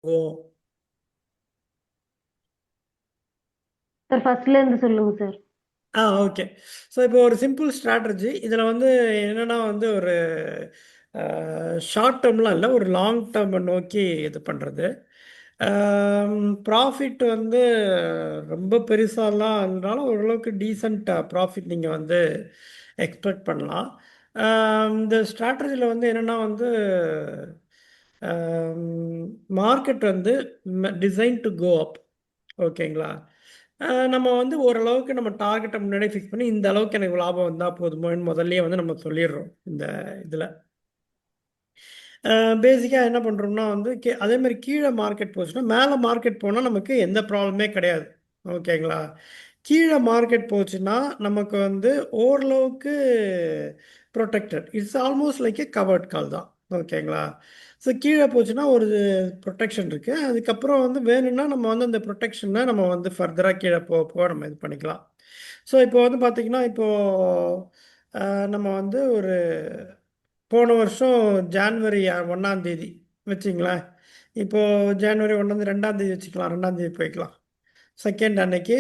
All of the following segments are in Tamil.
ஓ! சார் ஃபர்ஸ்ட்ல இருந்து சொல்லுங்க சார். ஓகே. ஸோ இப்போ ஒரு சிம்பிள் ஸ்ட்ராட்டஜி. இதில் வந்து என்னன்னா வந்து ஒரு ஷார்ட் டேர்ம்லாம் இல்லை, ஒரு லாங் டேர்மை நோக்கி இது பண்ணுறது. ப்ராஃபிட் வந்து ரொம்ப பெருசாலாம் இருந்தாலும் ஓரளவுக்கு டீசெண்ட் ப்ராஃபிட் நீங்கள் வந்து எக்ஸ்பெக்ட் பண்ணலாம். இந்த ஸ்ட்ராட்டஜியில் வந்து என்னென்னா வந்து மார்க்கெட் வந்து டிசைன் டு கோ அப். ஓகேங்களா? நம்ம வந்து ஓரளவுக்கு நம்ம டார்கெட்டை முன்னாடியே ஃபிக்ஸ் பண்ணி இந்த அளவுக்கு எனக்கு லாபம் வந்தால் போதுமோன்னு முதல்லயே வந்து நம்ம சொல்லிடுறோம் இந்த இதில். பேசிக்காக என்ன பண்ணுறோம்னா வந்து அதே மாதிரி கீழே மார்க்கெட் போச்சுன்னா மேலே மார்க்கெட் போனால் நமக்கு எந்த ப்ராப்ளமே கிடையாது. ஓகேங்களா? கீழே மார்க்கெட் போச்சுன்னா நமக்கு வந்து ஓரளவுக்கு protected. It's almost like a covered call தான். ஓகேங்களா? ஸோ கீழே போச்சுன்னா ஒரு ப்ரொடெக்ஷன் இருக்குது. அதுக்கப்புறம் வந்து வேணும்னா நம்ம வந்து அந்த ப்ரொடெக்ஷனை நம்ம வந்து ஃபர்தராக கீழே போக போக நம்ம இது பண்ணிக்கலாம். ஸோ இப்போ வந்து பார்த்திங்கன்னா இப்போது நம்ம வந்து ஒரு போன வருஷம் ஜான்வரி 1 வச்சிங்களேன். இப்போது ஜான்வரி 1 2 வச்சுக்கலாம், 2 போய்க்கலாம். செகண்ட் அன்னைக்கு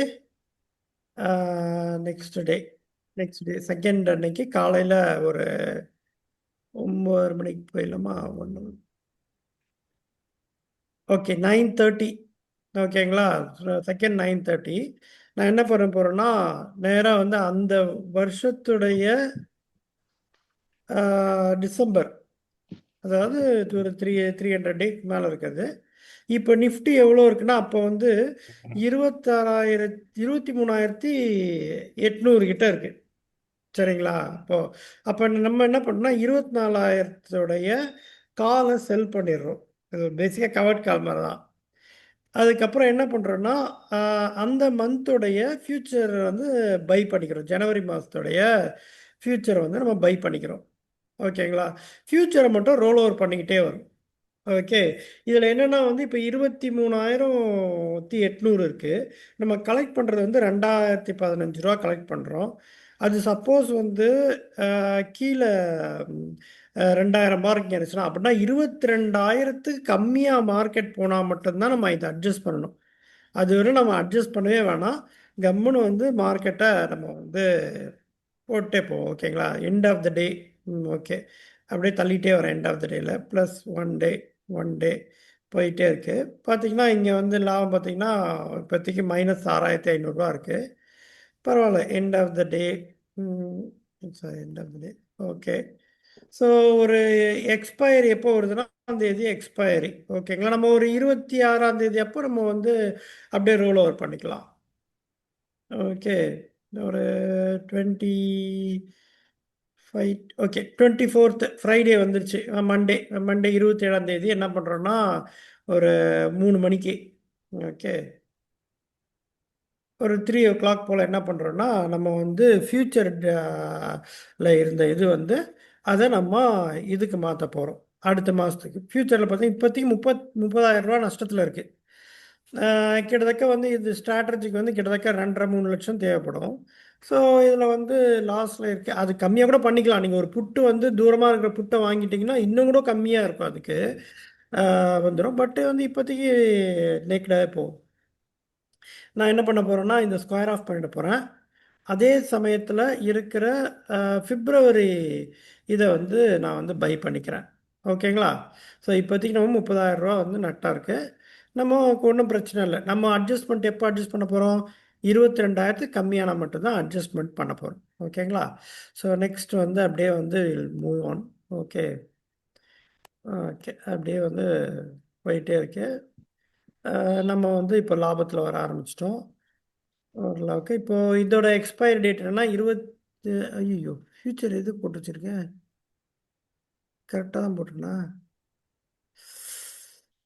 நெக்ஸ்ட் டே செகண்ட் அன்னைக்கு காலையில் ஒரு 9 மணிக்கு போயிடலாமா? ஒன்று, ஓகே, 9:30. ஓகேங்களா? செகண்ட் 9:30 நான் என்ன பண்ண போகிறேன்னா நேராக வந்து அந்த வருஷத்துடைய டிசம்பர், அதாவது இது ஒரு 300 டேக்கு மேலே இருக்குது. இப்போ நிஃப்டி எவ்வளோ இருக்குன்னா அப்போ வந்து 23,800 கிட்ட இருக்கு. சரிங்களா? அப்போ நம்ம என்ன பண்ணோம்னா 24,000 காலை செல் பண்ணிடுறோம். இது பேசிக்காக கவர்ட் கால் மாதிரி தான். அதுக்கப்புறம் என்ன பண்ணுறோன்னா அந்த மந்தோடைய ஃப்யூச்சர் வந்து பை பண்ணிக்கிறோம். ஜனவரி மாதத்துடைய ஃப்யூச்சரை வந்து நம்ம பை பண்ணிக்கிறோம். ஓகேங்களா? ஃப்யூச்சரை மட்டும் ரோல் ஓவர் பண்ணிக்கிட்டே வரும். ஓகே. இதில் என்னென்னா வந்து இப்போ 23,800 இருக்குது. நம்ம கலெக்ட் பண்ணுறது வந்து 2,015 கலெக்ட் பண்ணுறோம். அது சப்போஸ் வந்து கீழே 2,000 மார்க் இருந்துச்சுன்னா அப்படின்னா 22,000க்கு கம்மியாக மார்க்கெட் போனால் மட்டும்தான் நம்ம இதை அட்ஜஸ்ட் பண்ணணும். அது வரை நம்ம அட்ஜஸ்ட் பண்ணவே வேணாம். கம்முன்னு வந்து மார்க்கெட்டை நம்ம வந்து போட்டே போவோம். ஓகேங்களா? End of the day. Okay. அப்படியே தள்ளிகிட்டே வரேன். எண்ட் ஆஃப் த டேயில் ப்ளஸ் ஒன் டே போயிட்டே இருக்குது. பார்த்தீங்கன்னா இங்கே வந்து லாபம் பார்த்தீங்கன்னா இப்போதைக்கு -6,500 இருக்குது. பரவாயில்ல. End of the day. End of the day. Okay. So ஒரு எக்ஸ்பயரி எப்போ வருதுன்னா தேதி எக்ஸ்பயரி. ஓகேங்களா? நம்ம ஒரு 26 அப்போ நம்ம வந்து அப்படியே ரோல் ஓவர் பண்ணிக்கலாம். ஓகே. ஒரு 25, ஓகே, 24th ஃப்ரைடே வந்துருச்சு. மண்டே மண்டே 27 என்ன பண்ணுறோன்னா ஒரு 3 மணிக்கு, ஓகே, ஒரு 3 o'clock போல் என்ன பண்ணுறோன்னா நம்ம வந்து ஃப்யூச்சரில் இருந்த இது வந்து அதை நம்ம இதுக்கு மாற்ற போகிறோம். அடுத்த மாதத்துக்கு ஃப்யூச்சரில் பார்த்தீங்கன்னா இப்போதைக்கு 30,000 நஷ்டத்தில் இருக்குது. கிட்டத்தட்ட வந்து இது ஸ்ட்ராட்டஜிக்கு வந்து கிட்டத்தட்ட 2.5-3 லட்சம் தேவைப்படும். ஸோ இதில் வந்து லாஸில் இருக்குது. அது கம்மியாக கூட பண்ணிக்கலாம். நீங்கள் ஒரு புட்டு வந்து தூரமாக இருக்கிற புட்டை வாங்கிட்டீங்கன்னா இன்னும் கூட கம்மியாக இருக்கும். அதுக்கு வந்துடும். பட்டு வந்து இப்போதைக்கு நேக்கடாகவே போகும். நான் என்ன பண்ண போகிறேன்னா இந்த ஸ்கொயர் ஆஃப் பண்ணிட போகிறேன். அதே சமயத்தில் இருக்கிற பிப்ரவரி இதை வந்து நான் வந்து பை பண்ணிக்கிறேன். ஓகேங்களா? ஸோ இப்போதைக்கு நம்ம 30,000 வந்து நட்டாக இருக்குது. நம்ம ஒன்றும் பிரச்சனை இல்லை. நம்ம அட்ஜஸ்ட்மெண்ட் எப்போ அட்ஜஸ்ட் பண்ண போகிறோம்? 22,000க்கு கம்மியான மட்டும்தான் அட்ஜஸ்ட்மெண்ட் பண்ண போகிறோம். ஓகேங்களா? ஸோ நெக்ஸ்ட் வந்து அப்படியே வந்து மூவ் ஆன். ஓகே. ஓகே. அப்படியே வந்து போயிட்டே இருக்கு. நம்ம வந்து இப்போ லாபத்தில் வர ஆரம்பிச்சிட்டோம் ஓரளவுக்கு. இப்போ இதோட எக்ஸ்பைரி டேட் என்னன்னா 20. ஐயோ, ஃபியூச்சர் எது போட்டு வச்சிருக்கேன்? கரெக்டாக தான் போட்டிருக்கேனா?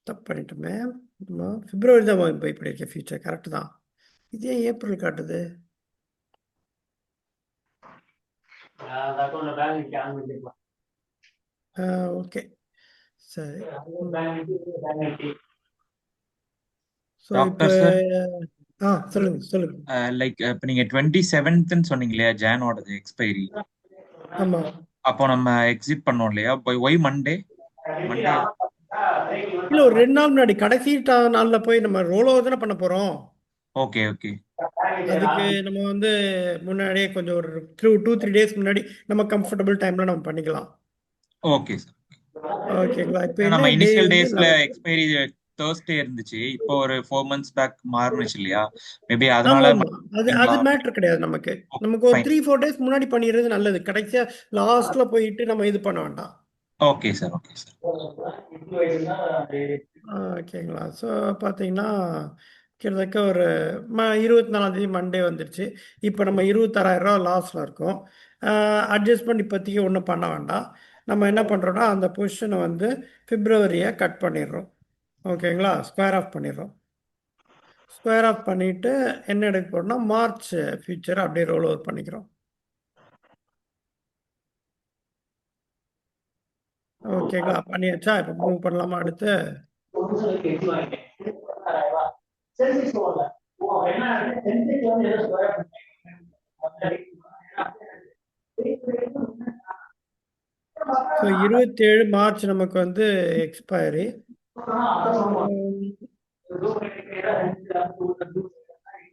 தப்பு பண்ணிட்டோமே. பிப்ரவரி தான் பை பண்ணியிருக்கேன். ஃபியூச்சர் கரெக்டு தான். இதே ஏப்ரல் காட்டுது. ஓகே, சரி. ஸோ இப்போ டாக்டர் சார், சொல்லுங்க சொல்லுங்க. லைக் இப்போ நீங்க 27th சொன்னீங்க இல்லையா, ஜானோடது எக்ஸ்பைரி. ஆமாம். அப்போ நம்ம எக்ஸிட் பண்ணோம் இல்லையா? Y Monday? மண்டே இல்லை ஒரு 2 நாள் முன்னாடி கடைசி நாளில் போய் நம்ம ரோல் ஓவர் தானே பண்ண போகிறோம். ஓகே ஓகே அதுக்கு நம்ம வந்து முன்னாடியே கொஞ்சம் ஒரு 2-3 டேஸ் முன்னாடி நம்ம கம்ஃபர்டபுள் டைமில் நம்ம பண்ணிக்கலாம். Okay sir. ஓகேங்களா? இப்போ நம்ம என்ன டே இனிஷியல் வந்து டேஸ்ல 11. எக்ஸ்பைரி தேர்ஸ்டே இருந்துச்சு. இப்போ ஒரு 4 months பேக் மாறுனுச்சு இல்லையா? மேபி ஆமா அதனால ஆமா. அது மாறுங்களா? மேட்டர் கிடையாது நமக்கு. நமக்கு ஒரு ஃபைன். 3-4 டேஸ் முன்னாடி பண்ணிடுறது நல்லது. கடைசியா லாஸ்ட்ல போயிட்டு நம்ம இது பண்ண வேண்டாம். Okay sir, okay sir. ஓகேங்களா? ஸோ பார்த்தீங்கன்னா, கிட்டத்தட்ட ஒரு 24ஆம் தேதி மண்டே வந்துருச்சு. இப்போ நம்ம ரூ. 26,000 லாஸ்ல இருக்கோம். அட்ஜஸ்ட்மெண்ட் இப்போதைக்கு ஒண்ணும் பண்ண வேண்டாம். நம்ம என்ன பண்றோம்னா, அந்த பொசிஷன வந்து பிப்ரவரிய கட் பண்ணிடுறோம். ஓகேங்களா? ஸ்கொயர் ஆஃப் பண்ணிடுறோம். ஸ்கொயர் ஆஃப் பண்ணிட்டு என்ன எடுக்க போறோம்னா, மார்ச் ஃபியூச்சர் அப்படியே ரோல் ஓவர் பண்ணிக்கிறோம். ஓகேங்களா? பண்ணியாச்சா? இப்போ மூவ் பண்ணலாமா அடுத்து? ஸோ 27 மார்ச் நமக்கு வந்து எக்ஸ்பைரி.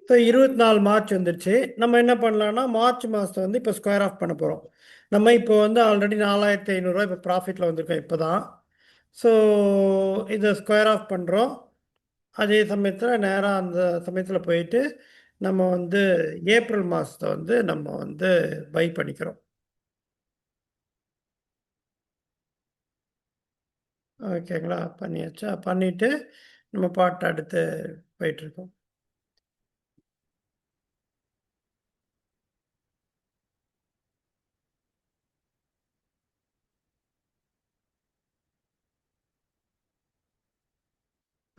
ஸோ 24 மார்ச் வந்துருச்சு. நம்ம என்ன பண்ணலாம்னா மார்ச் மாதம் வந்து இப்போ ஸ்கொயர் ஆஃப் பண்ண போகிறோம். நம்ம இப்போ வந்து ஆல்ரெடி 4,500 இப்போ ப்ராஃபிட்டில் வந்திருக்கோம் இப்போ தான். ஸோ இதை ஸ்கொயர் ஆஃப் பண்ணுறோம். அதே சமயத்தில் நேராக அந்த சமயத்தில் போயிட்டு நம்ம வந்து ஏப்ரல் மாதத்தை வந்து நம்ம வந்து பை பண்ணிக்கிறோம். ஓகேங்களா? பண்ணியாச்சா? பண்ணிவிட்டு நம்ம பாட்டு அடுத்து போயிட்டுருக்கோம்.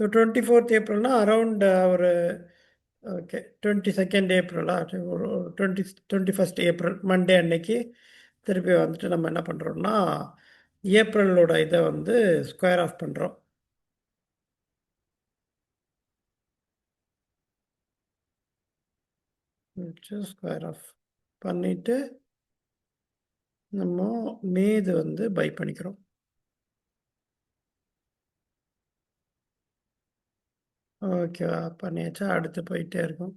ஸோ 24th ஏப்ரல்னா அரவுண்ட் ஒரு ஓகே 22nd ஏப்ரலா? ஒரு 21st ஏப்ரல் மண்டே அன்னைக்கு திருப்பி வந்துட்டு நம்ம என்ன பண்ணுறோம்னா ஏப்ரலோட இதை வந்து ஸ்கொயர் ஆஃப் பண்ணுறோம். ஸ்கொயர் ஆஃப் பண்ணிவிட்டு நம்ம மேது வந்து பை பண்ணிக்கிறோம். ஓகேவா? பண்ணியாச்சா? அடுத்து போயிட்டே இருக்கும்.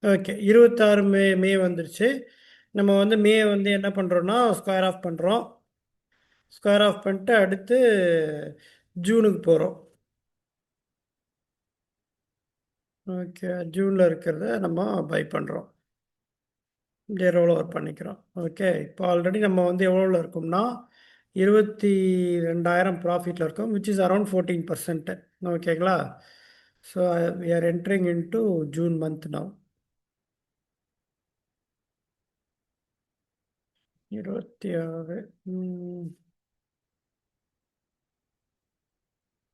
ஓகே 26 மே மே வந்துருச்சு. நம்ம வந்து மே வந்து என்ன பண்ணுறோன்னா ஸ்கொயர் ஆஃப் பண்ணுறோம். ஸ்கொயர் ஆஃப் பண்ணிட்டு அடுத்து ஜூனுக்கு போகிறோம். ஓகே ஜூனில் இருக்கிறத நம்ம பை பண்ணுறோம். இங்கே ரோல் ஓவர் பண்ணிக்கிறோம். ஓகே இப்போ ஆல்ரெடி நம்ம வந்து எவ்வளோவில் இருக்கோம்னா 22,000 ப்ராஃபிட்டில் இருக்கோம் விச் இஸ் அரௌண்ட் 14%. ஓகேங்களா? So we are entering into June month now. 26.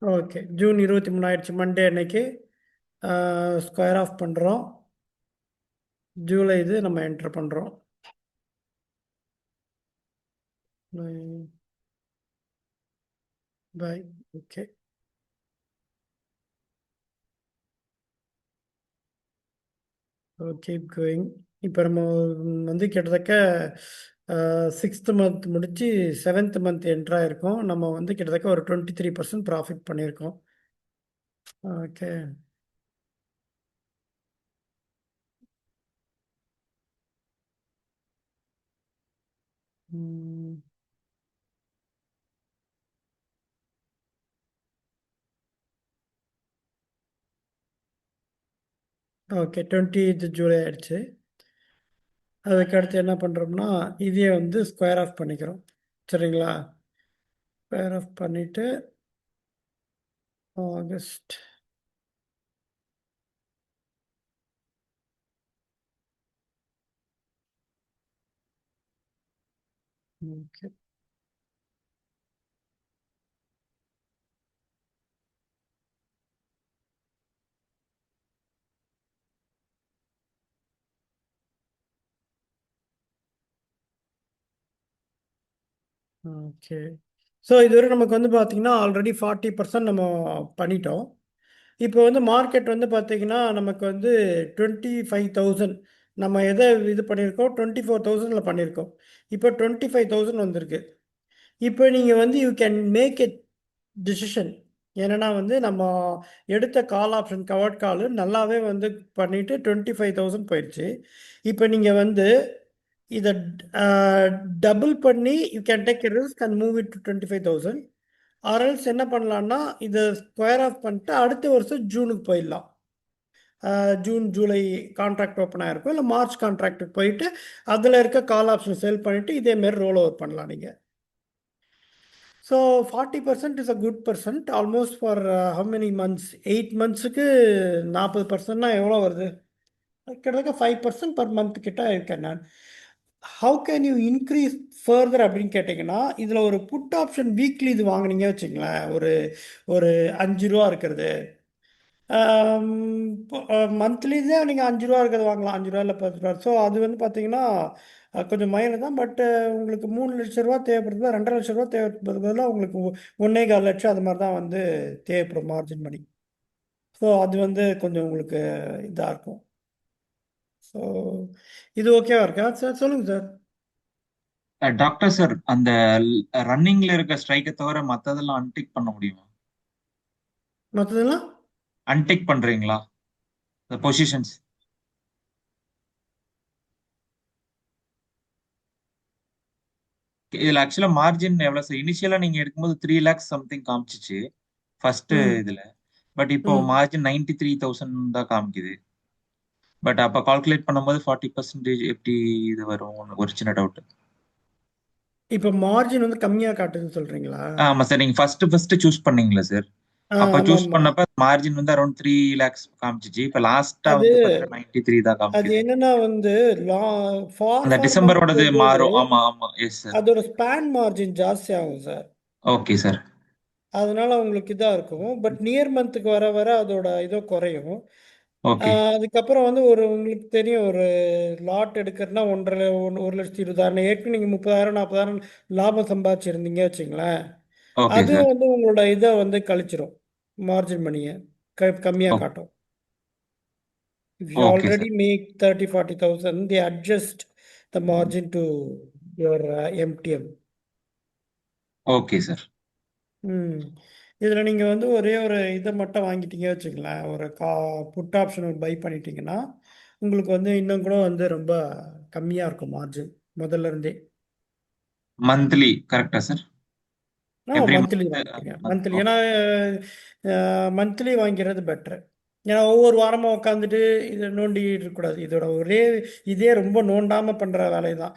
Okay June 23 ஆயிடுச்சு மண்டே அன்னைக்கு ஸ்கொயர் ஆஃப் பண்ணுறோம். ஜூலை இது நம்ம என்டர் பண்ணுறோம். Bye okay keep going. இப்போ நம்ம வந்து கிட்டத்தட்ட 6th மந்த் முடிச்சு 7th மந்த் என்ட்ராயிருக்கோம். நம்ம வந்து கிட்டத்தட்ட ஒரு 23% ப்ராஃபிட் பண்ணியிருக்கோம். ஓகே ஓகே 20th ஜூலை ஆயிடுச்சு. அதுக்கடுத்து என்ன பண்ணுறோம்னா இதையே வந்து ஸ்கொயர் ஆஃப் பண்ணிக்கிறோம். சரிங்களா? ஸ்கொயர் ஆஃப் பண்ணிவிட்டு ஆகஸ்ட் ஓகே ஓகே. ஸோ இதுவரை நமக்கு வந்து பார்த்தீங்கன்னா ஆல்ரெடி 40% நம்ம பண்ணிட்டோம். இப்போ வந்து மார்க்கெட் வந்து பார்த்தீங்கன்னா நமக்கு வந்து 25,000 நம்ம எதை இது பண்ணியிருக்கோம் 24,000ல் பண்ணியிருக்கோம். இப்போ 25,000 வந்திருக்கு. இப்போ நீங்கள் வந்து you can make a decision. என்னன்னா வந்து நம்ம எடுத்த கால் ஆப்ஷன் கவர்ட் கால் நல்லாவே வந்து பண்ணிட்டு 25,000 போயிடுச்சு. இப்போ நீங்கள் வந்து இதை டபுள் பண்ணி you can take risk and move it to 25,000. ஆர்எல்ஸ் என்ன பண்ணலான்னா இதை ஸ்கொயர் ஆஃப் பண்ணிட்டு அடுத்த வருஷம் ஜூனுக்கு போயிடலாம். ஜூன் ஜூலை கான்ட்ராக்ட் ஓப்பன் ஆகிருக்கும், இல்லை மார்ச் கான்ட்ராக்டுக்கு போயிட்டு அதில் இருக்க கால் ஆப்ஷன் சேல் பண்ணிவிட்டு இதேமாரி ரோல் ஓவர் பண்ணலாம் நீங்கள். So 40% is a good percent almost for how many months 8 மந்த்ஸுக்கு 40%னா எவ்வளோ வருது? கிட்டத்தட்ட 5% பர் மந்த் கிட்ட இருக்கேன் நான். How can you increase further அப்படின்னு கேட்டிங்கன்னா இதில் ஒரு புட் ஆப்ஷன் வீக்லி இது வாங்குனீங்க வச்சுங்களேன், ஒரு ஒரு 5 ரூபா இருக்கிறது. மந்த்லி தான் நீங்கள் 5 ரூபா இருக்கிறது வாங்கலாம், 5 ரூபா இல்லை 10 ரூபா. ஸோ அது வந்து பார்த்தீங்கன்னா கொஞ்சம் மைனர் தான். பட் உங்களுக்கு 3 லட்ச ரூபா தேவைப்படுறதா 2.5 லட்ச ரூபா தேவைப்படுறது பதிலாக உங்களுக்கு 1.25 லட்சம் அது மாதிரி தான் வந்து தேவைப்படும் மார்ஜின் மணி. ஸோ அது வந்து கொஞ்சம் உங்களுக்கு இதாக இருக்கும். ஸோ இது ஓகேவா இருக்கா சார்? சொல்லுங்கள் சார். டாக்டர் சார், அந்த ரன்னிங்ல இருக்க ஸ்ட்ரைக்கை தவிர மத்ததெல்லாம் அன்டிக் பண்ண முடியுமா? மற்றதெல்லாம் அன்டிக் பண்றீங்களா இந்த பொசிஷன்ஸ்? இதுல ஆக்சுவலா மார்ஜின் எவ்வளவு சார்? இனிஷியலா நீங்க எடுக்கும்போது 3 lakhs சம்திங் காமிச்சிச்சு ஃபர்ஸ்ட் ம் இதுல. பட் இப்போ ம் மார்ஜின் 93,000 தான் காமிக்குது. பட் அப்ப கால்குலேட் பண்ணும்போது 40% எப்படி இது வரும்? ஒரு சின்ன டவுட். இப்போ மார்ஜின் வந்து கம்மியாக காட்டுதுன்னு சொல்கிறீங்களா? ஆமா சார், நீங்க ஃபர்ஸ்ட் சூஸ் பண்ணீங்களா சார்? அப்ப ஆமாம் சூஸ் ஆமாம். பண்ணப்ப மார்ஜின் வந்து அரௌண்ட் 3 lakhs காமிச்சிச்சு. இப்ப லாஸ்டா அது வந்து பாத்தீங்கன்னா 93 தான் அது காமிக்குது. என்னன்னா வந்து அந்த மந்த் டிசம்பரோடது போகும்போது மாறும். ஆமா ஆமா, எஸ் சார். அதோட ஸ்பேன் மார்ஜின் ஜாஸ்தி ஆகும் சார். Okay sir. அதனால உங்களுக்கு இதாக இருக்கும். பட் நியர் மந்த்துக்கு வர வர அதோட இதோ குறையும். ஓகே. அதுக்கப்புறம் வந்து உங்களுக்கு தெரியும், ஒரு லாட் எடுக்கிறதுனா 1,20,000 ஏற்கனவே நீங்கள் 30,000 40,000 லாபம் சம்பாதிச்சிருந்தீங்க வச்சுங்களேன். Okay sir. அதுவும் வந்து உங்களோட இதை வந்து கழிச்சிரும், மார்ஜின் மணியை கம்மியாக காட்டும். If you okay already sir. make 30, 40,000, they adjust the margin to your MTM. Okay sir. ம். இதில் நீங்கள் வந்து ஒரே ஒரு இதை மட்டும் வாங்கிட்டீங்க வச்சுங்களேன், ஒரு புட் ஆப்ஷன் பை பண்ணிட்டீங்கன்னா உங்களுக்கு வந்து இன்னும் கூட வந்து ரொம்ப கம்மியாக இருக்கும் மார்ஜின் முதல்ல இருந்தே. மந்த்லி கரெக்டா சார்? Every monthly month. வாங்கிக்கோங்க. Monthly, okay. ஏன்னா மந்த்லி வாங்கிறது பெட்ரு. ஏன்னா ஒவ்வொரு வாரமாக உட்காந்துட்டு இதை நோண்டிட்டு இருக்கக்கூடாது. இதோட ஒரே இதே ரொம்ப நோண்டாமல் பண்ணுற வேலை தான்.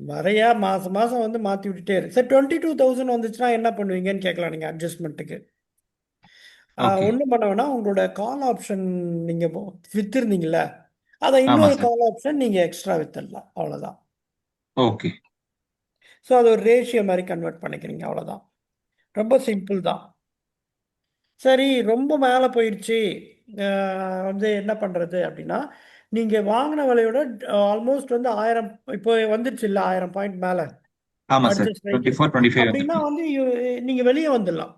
வரையா மாதம் மாதம் வந்து மாற்றி விட்டுட்டே இருக்கு சார். 22,000 வந்துச்சுன்னா என்ன பண்ணுவீங்கன்னு கேட்கலாம் நீங்கள் அட்ஜஸ்ட்மெண்ட்டுக்கு. ஓகே. ஒன்றும் பண்ண வேணாம், உங்களோட கால் ஆப்ஷன் நீங்கள் விற்றுருந்தீங்கள, அதை ஆமா இன்னொரு சார். கால் ஆப்ஷன் நீங்கள் எக்ஸ்ட்ரா விற்றுடலாம், அவ்வளோதான். ஓகே. ஸோ அது ஒரு ரேஷியோ மாதிரி கன்வெர்ட் பண்ணிக்கிறீங்க, அவ்வளோதான். ரொம்ப சிம்பிள் தான். சரி, ரொம்ப மேலே போயிடுச்சு, வந்து என்ன பண்ணுறது அப்படின்னா, நீங்கள் வாங்கின விலையோட ஆல்மோஸ்ட் வந்து 1000 இப்போ வந்துருச்சு இல்லை, 1000 பாயிண்ட் மேலே ஆமா சார், அடிச்ச ஸ்ட்ரைக்கு. 24 25 அப்படின்னா வந்திருக்கு. வந்து நீங்கள் வெளியே வந்துடலாம்.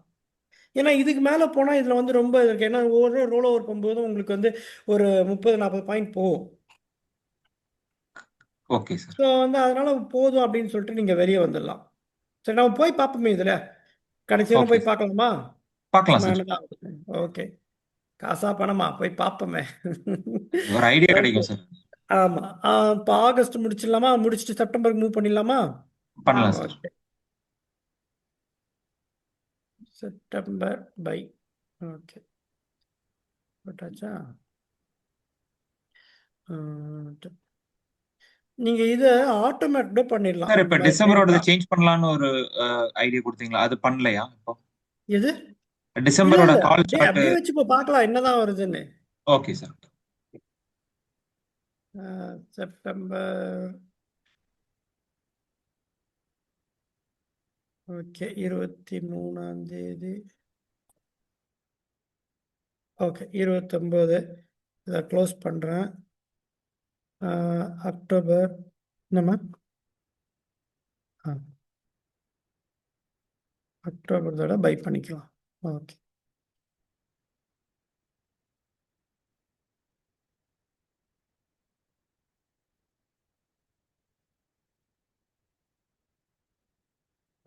ஏன்னா இதுக்கு மேலே போனால் இதில் வந்து ரொம்ப இருக்கு. ஏன்னா ஒவ்வொரு ரோல் ஓவர் போகும்போது உங்களுக்கு வந்து ஒரு 30 40 பாயிண்ட் போகும். Okay sir. ஸோ வந்து அதனால போதும் அப்படின்னு சொல்லிட்டு நீங்கள் வெளியே வந்துடலாம். சரி, நம்ம போய் பார்ப்போமே இதில், கடைசி வரை ஓகே போய் சார். பார்க்கலாமா? பார்க்கலாம் சும்மா சார். என்னதான். ஓகே. காசா பணமா போய் பார்ப்போமே. ஒரு ஐடியா ஓகே. கிடைக்கும் சார். ஆமாம். இப்போ ஆகஸ்ட் முடிச்சிடலாமா? முடிச்சுட்டு செப்டம்பருக்கு மூவ் பண்ணிடலாமா? பண்ணலாம் sir. Okay. September buy. Okay, போட்டாச்சா? நீங்கள் இதை ஆட்டோமேட்டிக்காக பண்ணிடலாம். சார், இந்த இப்ப மாதிரி டிசம்பரோடது ட்ரேட்லாம். சேஞ்ச் பண்ணலாம்னு ஒரு ஐடியா கொடுத்தீங்களா? அது பண்ணலையா இப்போ? எது? இல்லை டிசம்பரோட இல்லை, கால் அப்படியே சார்ட். அப்படியே வச்சு இப்போ பார்க்கலாம் என்னதான் வருதுன்னு. Okay sir. செப்டம்பர். ஓகே, 23ஆம் தேதி. ஓகே, 29. இதை க்ளோஸ் பண்ணுறேன். அக்டோபர். என்னம்மா? ஆ அக்டோபரோட பை பண்ணிக்கலாம். ஓகே.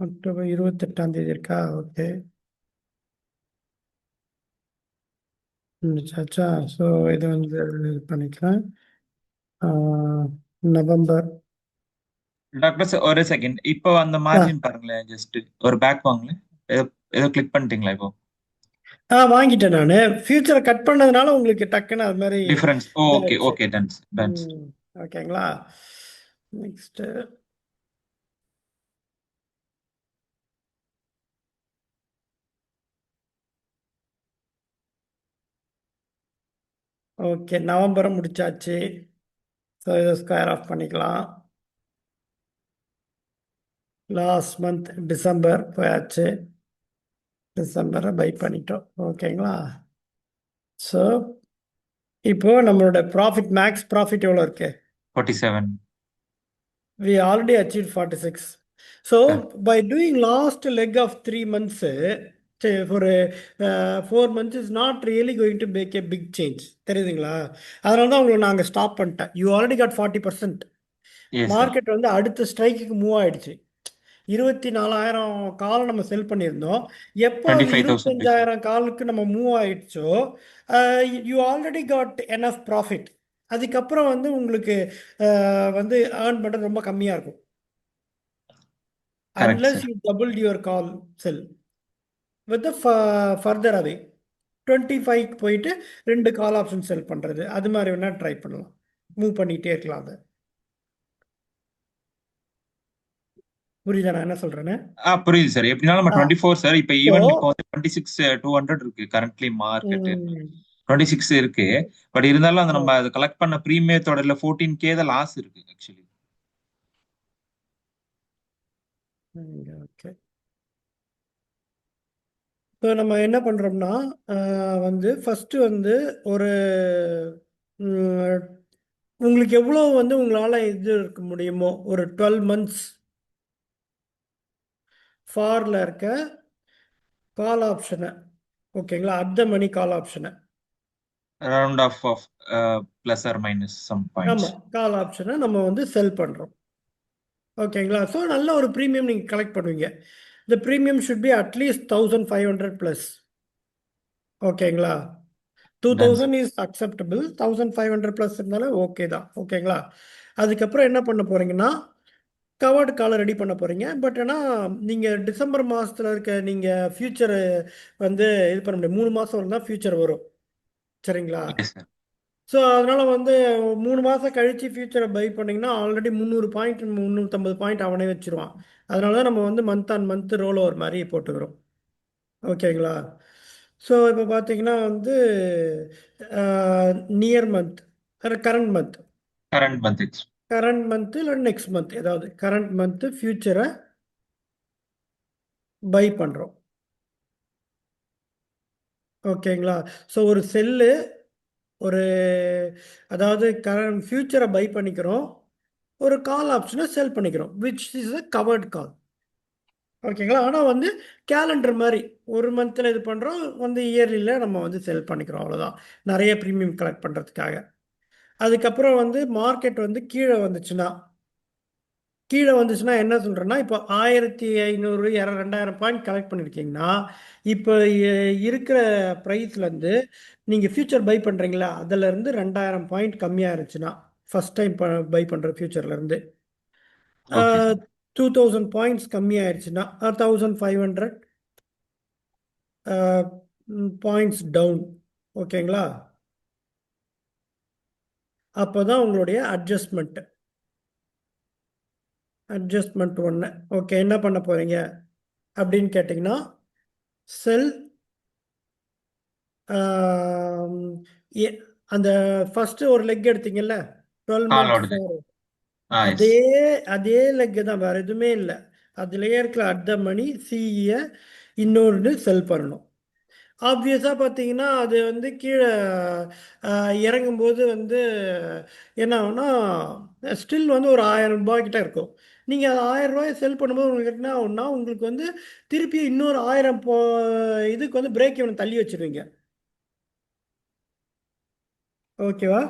அக்டோபர் 28 இருக்கா? ஓகே. முடிச்சாச்சா? ஸோ இது வந்து இது பண்ணிக்கலாம். நவம்பர். டாக்டர் சார் ஒரு செகண்ட், இப்போ அந்த ஆ மார்ஜின் பாருங்களேன், ஜஸ்ட் ஒரு பேக் வாங்களேன். ஏதோ ஏதோ கிளிக் பண்ணிட்டீங்களா இப்போ? வாங்கிட்டேன் நான். ஃபியூச்சரை கட் பண்ணதுனால உங்களுக்கு டக்குன்னு அது மாதிரி டிஃபரன்ஸ். ஓகே இதாயிடுச்சு. Okay, done done. ம். ஓகேங்களா? நெக்ஸ்ட்டு. ஓகே, நவம்பரை முடிச்சாச்சு. ஸோ இதை ஸ்கொயர் ஆஃப் பண்ணிக்கலாம். லாஸ்ட் மந்த் டிசம்பர் போயாச்சு. டிசம்பரை பை பண்ணிட்டோம். ஓகேங்களா? ஸோ இப்போ நம்மளோட ப்ராஃபிட், மேக்ஸ் ப்ராஃபிட் எவ்வளோ இருக்கு? 47. We already achieved 46. So by doing last leg of 3 months, for 4 months is not really going to make a big change. தெரியுதுங்களா? அதனால தான் உங்களை நாங்கள் ஸ்டாப் பண்ணிட்டேன். You already got 40%. Yes sir. Market வந்து அடுத்த ஸ்ட்ரைக்குக்கு மூவ் ஆயிடுச்சு. 24,000 கால் நம்ம செல் பண்ணியிருந்தோம். எப்போ அது 25,000. 25,000 காலுக்கு நம்ம மூவ் ஆயிடுச்சோ, you already got enough profit. அதுக்கப்புறம் வந்து உங்களுக்கு வந்து ஏர்ன் பண்ணுறது ரொம்ப கம்மியாக இருக்கும். Correct unless sir. You double your call sell with further away 25 போயிட்டு 2 கால் ஆப்ஷன் செல் பண்ணுறது, அது மாதிரி வேணால் ட்ரை பண்ணலாம். மூவ் பண்ணிகிட்டே இருக்கலாம். அதை புரியுதா நான் என்ன சொல்கிறேன்னு? புரியுது சார். எப்படினாலும் நம்ம ஆ 24 சார். இப்போ ஸோ ஈவன் இப்போ வந்து 26,200 இருக்கு கரண்ட்லி மார்க்கெட். 26 இருக்கு. பட் இருந்தாலும் அந்த நம்ம அதை கலெக்ட் பண்ண ப்ரீமியத்தோட 14K தான் லாஸ் இருக்கு ஆக்சுவலி. ஓகே. இப்போ நம்ம என்ன பண்ணுறோம்னா, வந்து ஃபஸ்ட்டு வந்து ஒரு ம், உங்களுக்கு எவ்வளோ வந்து உங்களால் இது இருக்க முடியுமோ ஒரு 12 months ஃபாரில் இருக்க கால் ஆப்ஷனை, ஓகேங்களா, அட் த மணி கால் ஆப்ஷனை, round off plus or minus some points. ஆமாம், கால் ஆப்ஷனை நம்ம வந்து செல் பண்ணுறோம். ஓகேங்களா? ஸோ நல்ல ஒரு ப்ரீமியம் நீங்கள் கலெக்ட் பண்ணுவீங்க. இந்த ப்ரீமியம் ஷுட் பி அட்லீஸ்ட் 1500 ப்ளஸ். ஓகேங்களா? Done sir. 2000 is acceptable. 1500 plus இருந்தாலும் ஓகே தான். ஓகேங்களா? அதுக்கப்புறம் என்ன பண்ண போகிறீங்கன்னா, கவர்டு காலை ரெடி பண்ண போகிறீங்க. பட் ஆனால் நீங்கள் டிசம்பர் மாதத்தில் இருக்க நீங்கள் ஃப்யூச்சரை வந்து இது பண்ண முடியும். 3 மாதம் இருந்தால் ஃப்யூச்சர் வரும். சரிங்களா? Yes sir. ஸோ அதனால் வந்து 3 மாதம் கழித்து ஃப்யூச்சரை பை பண்ணிங்கன்னா ஆல்ரெடி 300 பாயிண்ட் 350 பாயிண்ட் அவனே வச்சுருவான். அதனால தான் நம்ம வந்து month on month role over மாதிரி போட்டுக்கிறோம். ஓகேங்களா? ஸோ இப்போ பார்த்தீங்கன்னா வந்து near month, current month, current month. Current month இல்லை நெக்ஸ்ட் மந்த், ஏதாவது கரண்ட் மந்த்து ஃப்யூச்சரை பை பண்ணுறோம். ஓகேங்களா? ஸோ ஒரு செல்லு, ஒரு அதாவது கரண்ட் ஃப்யூச்சரை பை பண்ணிக்கிறோம், ஒரு கால் ஆப்ஷனை செல் பண்ணிக்கிறோம், விச் இஸ் அ கவர்ட் கால். ஓகேங்களா? ஆனால் வந்து கேலண்டர் மாதிரி ஒரு மந்தில் இது பண்ணுறோம், வந்து இயர்லியில் நம்ம வந்து செல் பண்ணிக்கிறோம். அவ்வளோதான், நிறைய ப்ரீமியம் கலெக்ட் பண்ணுறதுக்காக. அதுக்கப்புறம் வந்து மார்க்கெட் வந்து கீழே வந்துச்சுன்னா என்ன சொல்கிறேன்னா, இப்போ 1500 2000 பாயிண்ட் கலெக்ட் பண்ணியிருக்கீங்கன்னா, இப்போ இருக்கிற ப்ரைஸ்லேருந்து நீங்கள் ஃப்யூச்சர் பை பண்ணுறீங்களா, அதிலேருந்து 2000 பாயிண்ட் கம்மியாக இருந்துச்சுன்னா, ஃபஸ்ட் டைம் பை பண்ணுற ஃப்யூச்சர்லேருந்து ஓகே சார். 2000 பாயிண்ட்ஸ் கம்மியாயிருச்சுன்னா 1500 பாயிண்ட்ஸ் டவுன். ஓகேங்களா? அப்போ தான் உங்களுடைய அட்ஜஸ்ட்மெண்ட் ஒன்று. ஓகே, என்ன பண்ண போகிறீங்க அப்படின்னு கேட்டிங்கன்னா, செல் அந்த ஃபஸ்ட்டு ஒரு லெக் எடுத்தீங்கல்ல, 12 month காலோடது. Far, yes. அதே அதே லெக்கு தான், வேறு எதுவுமே இல்லை. அதுலேயே இருக்கிற அட் த மணி சிஇயை இன்னொன்று செல் பண்ணணும். ஆப்வியஸாக பார்த்தீங்கன்னா அது வந்து கீழே இறங்கும்போது வந்து என்ன ஆகும்னா, ஸ்டில் வந்து ஒரு 1000 ரூபாய் கிட்ட இருக்கும். நீங்கள் அது 1000 ரூபாயை செல் பண்ணும்போது உங்களுக்கு என்ன ஆகும்னா உங்களுக்கு வந்து திருப்பி இன்னொரு 1000 இதுக்கு வந்து பிரேக் இவனை தள்ளி வச்சிருவீங்க. ஓகேவா?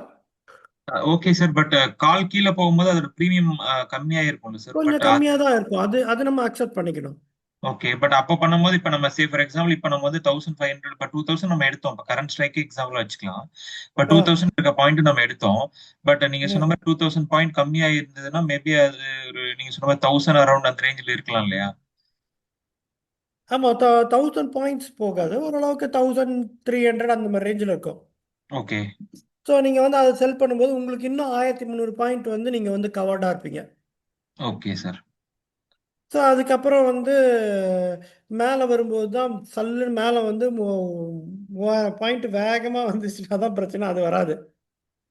Okay sir. பட் கால் கீழே போகும்போது அதோட ப்ரீமியம் கம்மியா இருக்கும்ல சார். கொஞ்சம் பட் கம்மியாக தான் இருக்கும். அது அது நம்ம அக்செப்ட் பண்ணிக்கணும். ஓகே. பட் அப்போ பண்ணும்போது இப்ப நம்ம ஃபார் எக்ஸாம்பிள் இப்ப நம்ம வந்து 1500 இப்ப 2000 நம்ம எடுத்தோம். இப்ப கரண்ட் ஸ்ட்ரைக் எக்ஸாம்பிள் வச்சுக்கலாம். இப்ப ஆ 2000 இருக்க பாயிண்ட் நம்ம எடுத்தோம். பட் நீங்க சொன்ன ம். மாதிரி 2000 பாயிண்ட் கம்மியா இருந்ததுன்னா மேபி அது ஒரு நீங்க சொன்ன மாதிரி 1000 அரௌண்ட் அந்த ரேஞ்சில் இருக்கலாம் இல்லையா? ஆமாம், 1000 பாயிண்ட்ஸ் போகாது. ஓரளவுக்கு 1300 அந்த மாதிரி ரேஞ்சில் இருக்கும். ஓகே. ஸோ நீங்கள் வந்து அதை செல் பண்ணும்போது உங்களுக்கு இன்னும் 1300 பாயிண்ட் வந்து நீங்கள் வந்து கவர்டாக இருப்பீங்க. Okay sir. ஸோ அதுக்கப்புறம் வந்து மேலே வரும்போது தான் சல்லுன்னு மேலே வந்து 3000 பாயிண்ட் வேகமாக வந்துச்சுன்னா தான் பிரச்சனை. அது வராது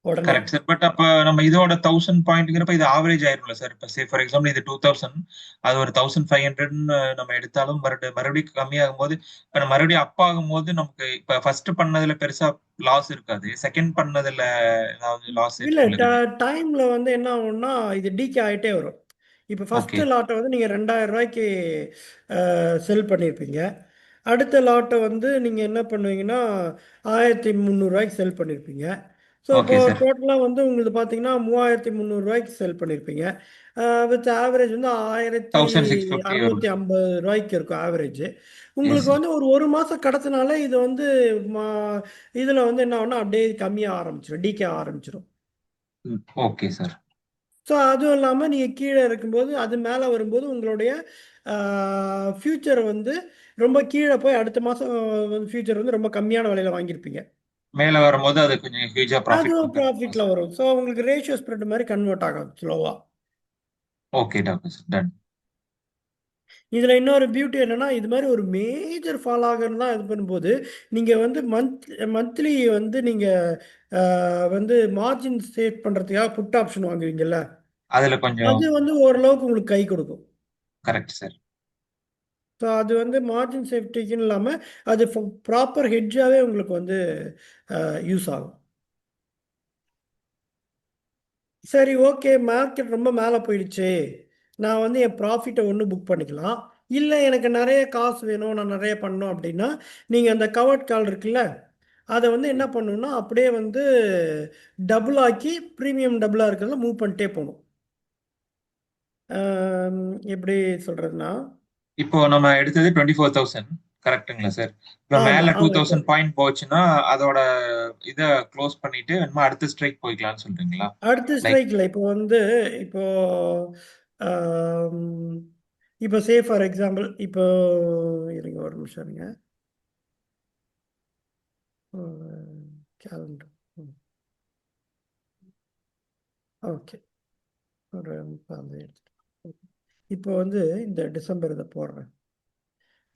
உடனே. Correct sir. பட் அப்ப நம்ம இதோட 1000 பாயிண்ட்ங்கிறப்ப இது ஆவரேஜ் ஆயிரும்ல சார். இப்ப ஃபார் எக்ஸாம்பிள் இது 2000, அது ஒரு 1500 நம்ம எடுத்தாலும் மறுபடியும் கம்மியாகும் போது இப்ப நம்ம மறுபடியும் அப் ஆகும்போது நமக்கு இப்ப ஃபர்ஸ்ட் பண்ணதுல பெருசா லாஸ் இருக்காது. செகண்ட் பண்ணதுல ஏதாவது லாஸ் இல்லை, இருக்கும்ல கண்டிப்பா. டைமில் வந்து என்ன ஆகும்னா இது டீகே ஆகிட்டே வரும். இப்போ ஓகே. ஃபஸ்ட்டு லாட்டை வந்து நீங்கள் 2000 ரூபாய்க்கு செல் பண்ணியிருப்பீங்க. அடுத்த லாட்டை வந்து நீங்கள் என்ன பண்ணுவீங்கன்னா 1300 ரூபாய்க்கு செல் பண்ணியிருப்பீங்க. ஸோ இப்போ ஓகே சார். டோட்டலாக வந்து உங்களுக்கு பார்த்தீங்கன்னா 3300 ரூபாய்க்கு செல் பண்ணியிருப்பீங்க. வித் ஆவரேஜ் வந்து 1650 வரும் சார். 1650 ரூபாய்க்கு இருக்கும் ஆவரேஜ். எஸ் உங்களுக்கு சார். வந்து ஒரு ஒரு மாதம் கடத்தினாலே இது வந்து இதில் வந்து என்ன ஆகும்னா அப்படியே கம்மியாக ஆரம்பிச்சிடும், டீகே ஆரம்பிச்சிடும். Okay sir. ஸோ அதுவும் இல்லாமல் நீங்கள் கீழே இருக்கும்போது அது மேலே வரும்போது உங்களுடைய ஃப்யூச்சர் வந்து ரொம்ப கீழே போய் அடுத்த மாதம் ஃப்யூச்சர் வந்து ரொம்ப கம்மியான விலையில் வாங்கியிருப்பீங்க. மேல வரும்போது அது கொஞ்சம் ஹியூஜா ப்ராஃபிட் அதுவும் கொடுக்குறேன் ப்ராஃபிட்டில் சார். வரும். ஸோ உங்களுக்கு ரேஷியோ ஸ்ப்ரெட் மாதிரி கன்வெர்ட் ஆகும் ஸ்லோவாக. Okay doctor sir. டன். இதில் இன்னொரு பியூட்டி என்னென்னா இது மாதிரி ஒரு மேஜர் ஃபால் ஆகுன்னு தான் இது பண்ணும்போது நீங்கள் வந்து மந்த்லி வந்து நீங்கள் வந்து மார்ஜின் சேவ் பண்ணுறதுக்காக புட் ஆப்ஷன் வாங்குவீங்கல்ல, அதுல கொஞ்சம் அது வந்து ஓரளவுக்கு உங்களுக்கு கை கொடுக்கும். Correct sir. ஸோ அது வந்து மார்ஜின் சேஃப்டிக்குன்னு இல்லாமல் அது ப்ராப்பர் ஹெட்ஜாகவே உங்களுக்கு வந்து யூஸ் ஆகும். சரி, ஓகே, மார்க்கெட் ரொம்ப மேலே போயிடுச்சு, நான் வந்து என் ப்ராஃபிட்டை ஒன்று புக் பண்ணிக்கலாம். இல்லை எனக்கு நிறைய காசு வேணும், நான் நிறைய பண்ணணும் அப்படின்னா நீங்கள் அந்த கவர்ட் கால் இருக்குல்ல, அதை வந்து என்ன பண்ணணும்னா அப்படியே வந்து டபுள் ஆக்கி ப்ரீமியம் டபுளாக இருக்கிறத மூவ் பண்ணிட்டே போகணும். எப்படி சொல்கிறதுனா, இப்போ நம்ம எடுத்தது 24,000 கரெக்ட்டுங்களா சார்? இப்ப ஆமாம் மேல ஆமாம். இப்போ 2000 பாயிண்ட் போச்சுன்னா அதோட இத க்ளோஸ் பண்ணிட்டு வேணுமா அடுத்த ஸ்ட்ரைக் போய்க்கலாம்னு சொல்றீங்களா? அடுத்த லைக் ஸ்ட்ரைக்கில் இப்போ வந்து இப்போ ஆம், இப்போ சே ஃபார் எக்ஸாம்பிள் இப்போ இருங்க ஒரு நிமிஷம் இருங்க. கேலண்டர். ஓகே. ஒரு அதை எடுத்துட்டு இப்போ வந்து இந்த டிசம்பர் இதை போடுறேன்.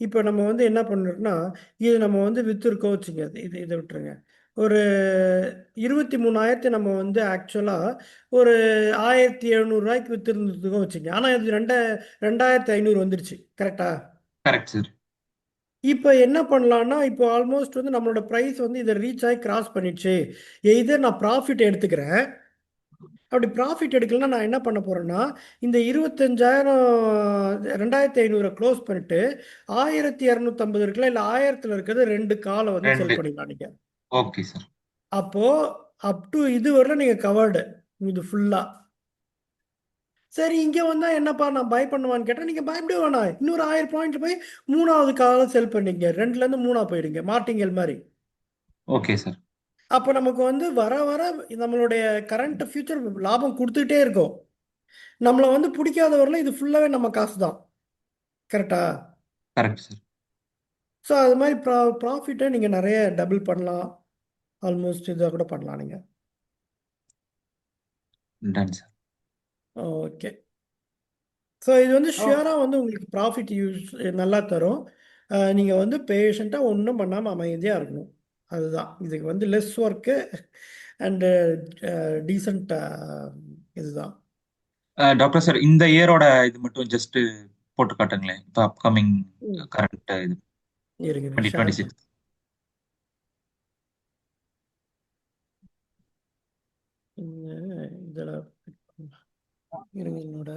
இப்போ நம்ம வந்து என்ன பண்ணுறோம்னா இது நம்ம வந்து விற்றுருக்கோம் வச்சுங்க, இது இதை விட்டுருங்க. ஒரு 23,000 நம்ம வந்து ஆக்சுவலாக ஒரு 1700 ரூபாய்க்கு விற்றுருந்துருக்கோம் வச்சுங்க. ஆனால் இது 2500 வந்துருச்சு, கரெக்டா? Correct sir. இப்போ என்ன பண்ணலான்னா இப்போ ஆல்மோஸ்ட் வந்து நம்மளோட ப்ரைஸ் வந்து இதை ரீச் ஆகி கிராஸ் பண்ணிடுச்சு. இதை நான் ப்ராஃபிட் எடுத்துக்கிறேன். அப்படி ப்ராஃபிட் எடுக்கலன்னா நான் என்ன பண்ண போகிறேன்னா இந்த 25,000 2500 க்ளோஸ் பண்ணிட்டு 1250 இருக்குல்ல, இல்லை 1000 இருக்கிறது 2 காலை வந்து 2. செல் பண்ணிடலாம் நீங்கள். Okay sir. அப்போது அப் டு இது வரல நீங்கள் கவர்டு, இது ஃபுல்லாக. சரி, இங்கே வந்தால் என்னப்பா நான் பை பண்ணுவான்னு கேட்டால் நீங்கள் பயப்பட வேணாம். இன்னொரு 1000 பாயிண்ட் போய் 3வது காலம் செல் பண்ணிங்க, 2லேருந்து 3 போயிடுங்க, மார்டிங்கல் மாதிரி. Okay sir. அப்போ நமக்கு வந்து வர வர நம்மளுடைய கரண்ட் ஃபியூச்சர் லாபம் கொடுத்துக்கிட்டே இருக்கும். நம்மளை வந்து பிடிக்காத வரல இது ஃபுல்லாகவே நம்ம காசு தான், கரெக்டா? Correct sir. ஸோ அது மாதிரி ப்ராஃபிட்டை நீங்கள் நிறைய டபுள் பண்ணலாம். ஆல்மோஸ்ட் இதை கூட பண்ணலாம் நீங்கள். Ton sir. ஓகே. ஸோ இது வந்து ஷியராக வந்து உங்களுக்கு ப்ராஃபிட் யூஸ் நல்லா தரும். நீங்கள் வந்து பேஷண்ட்டாக ஒன்றும் பண்ணாமல் அமைதியாக இருக்கணும். அதுதான் இதுக்கு வந்து லெஸ் ஒர்க்கு அண்டு டீசண்ட் இதுதான். டாக்டர் சார் இந்த இயரோட இது மட்டும் ஜஸ்ட் போட்டு காட்டுங்களேன். இப்போ அப்கமிங் ம். கரண்ட் இது இருங்க, நான் ஷேர் 2026. பண்ணேன். இதில் இருங்க, என்னோட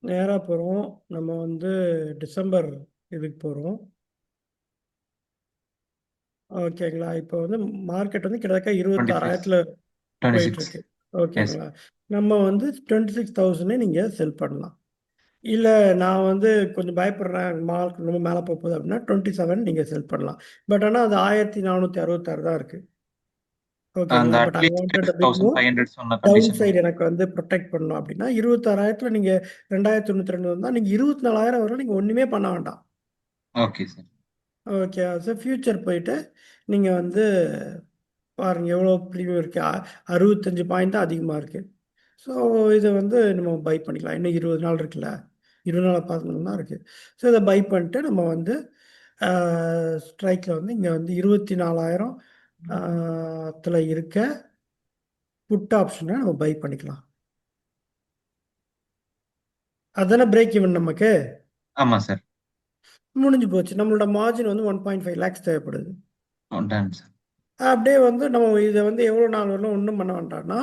நேராக போகிறோம். நம்ம வந்து டிசம்பர் இதுக்கு போகிறோம். ஓகேங்களா? இப்போ வந்து மார்க்கெட் வந்து கிட்டத்தட்ட 26 26,000 26 போயிட்டுருக்கு. எஸ். ஓகேங்களா? நம்ம வந்து 26,000 நீங்கள் செல் பண்ணலாம். இல்லை நான் வந்து கொஞ்சம் பயப்படுறேன் மார்க் ரொம்ப மேலே போகுது அப்படின்னா 27 நீங்கள் செல் பண்ணலாம். பட் ஆனால் அது 1466 தான் இருக்குது. அந்த ஓகேங்களா? But I at least wanted a big move. 1500 சொன்ன டவுன் கண்டிஷன். சைடு எனக்கு வந்து ப்ரொடெக்ட் பண்ணணும் அப்படின்னா 26,000 நீங்கள் 2092 வந்தால் நீங்கள் 24,000 வரை நீங்கள் ஒன்றுமே பண்ண வேண்டாம். Okay sir. Okay sir. Future போயிட்டு நீங்கள் வந்து பாருங்கள் எவ்வளோ ப்ரீமியம் இருக்குது. 65 பாயிண்ட் தான் அதிகமாக இருக்குது. ஸோ இதை வந்து நம்ம பை பண்ணிக்கலாம். இன்னும் 20 நாள் இருக்குல்ல, 20 நாள் 15 தான் இருக்குது. ஸோ இதை பை பண்ணிட்டு நம்ம வந்து ஸ்ட்ரைக்கில் வந்து இங்கே வந்து 24,000 இருக்க புட் ஆப்ஷனை நம்ம பை பண்ணிக்கலாம். அதானே பிரேக் ஈவன் நமக்கு ஆமா சார். முடிஞ்சு போச்சு. நம்மளோட மார்ஜின் வந்து 1.5 லேக்ஸ் தேவைப்படுது. Ton sir. அப்படியே வந்து நம்ம இதை வந்து எவ்வளோ நாள் வரலாம் ஒன்றும் பண்ண வேண்டாம்னா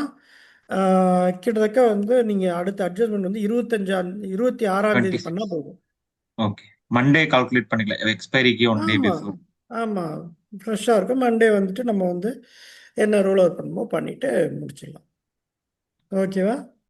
கிட்டத்தட்ட வந்து நீங்கள் அடுத்த அட்ஜஸ்ட்மெண்ட் வந்து 26ஆம் தேதி 26. பண்ணால் போதும். ஓகே. மண்டே கால்குலேட் பண்ணிக்கலாம், எக்ஸ்பைரிக்கு 1 டே ஆமாம் பிஃபோர். ஆமாம், ஃப்ரெஷ்ஷாக இருக்கும். மண்டே வந்துட்டு நம்ம வந்து என்ன ரோல் அவுட் பண்ணுமோ பண்ணிவிட்டு முடிச்சிடலாம். ஓகேவா?